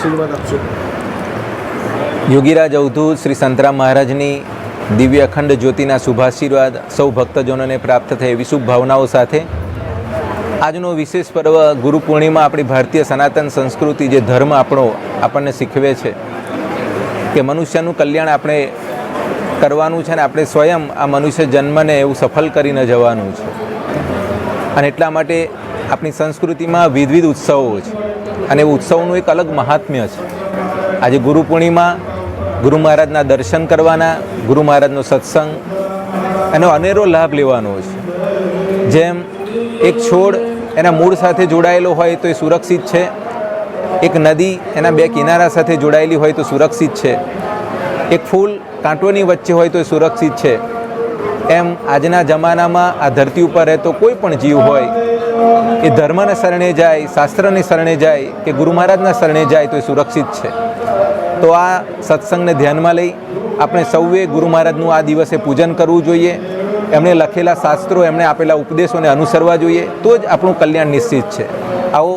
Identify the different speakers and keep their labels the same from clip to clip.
Speaker 1: આશીર્વાદ આપશો?
Speaker 2: યોગીરાજ અવધૂત શ્રી સંતરામ મહારાજની દિવ્ય અખંડ જ્યોતિના શુભાશીર્વાદ સૌ ભક્તજનોને પ્રાપ્ત થાય એવી શુભ ભાવનાઓ સાથે આજનો વિશેષ પર્વ ગુરુ પૂર્ણિમા આપણી ભારતીય સનાતન સંસ્કૃતિ જે ધર્મ આપણને શીખવે છે કે મનુષ્યનું કલ્યાણ આપણે કરવાનું છે ને આપણે સ્વયં આ મનુષ્ય જન્મને એવું સફળ કરીને જવાનું છે. અને એટલા માટે આપણી સંસ્કૃતિમાં વિવિધ ઉત્સવો છે અને ઉત્સવનું એક અલગ મહાત્મ્ય છે. આજે ગુરુ પૂર્ણિમા ગુરુ મહારાજના દર્શન કરવાના, ગુરુ મહારાજનો સત્સંગ એનો અનેરો લાભ લેવાનો છે. જેમ એક છોડ એના મૂળ સાથે જોડાયેલો હોય તો એ સુરક્ષિત છે, એક નદી એના બે કિનારા સાથે જોડાયેલી હોય તો સુરક્ષિત છે, એક ફૂલ કાંટોની વચ્ચે હોય તો એ સુરક્ષિત છે. એમ આજના જમાનામાં આ ધરતી ઉપર રહેતો કોઈ પણ જીવ હોય એ ધર્મને શરણે જાય, શાસ્ત્રને શરણે જાય કે ગુરુ મહારાજના શરણે જાય તો એ સુરક્ષિત છે. તો આ સત્સંગને ધ્યાનમાં લઈ આપણે સૌએ ગુરુ મહારાજનું આ દિવસે પૂજન કરવું જોઈએ. એમણે લખેલા શાસ્ત્રો, એમણે આપેલા ઉપદેશોને અનુસરવા જોઈએ, તો જ આપણું કલ્યાણ નિશ્ચિત છે. આવો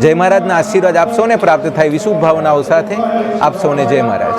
Speaker 2: જય મહારાજના આશીર્વાદ આપ સૌને પ્રાપ્ત થાય વિશુભ ભાવનાઓ સાથે આપ સૌને જય મહારાજ.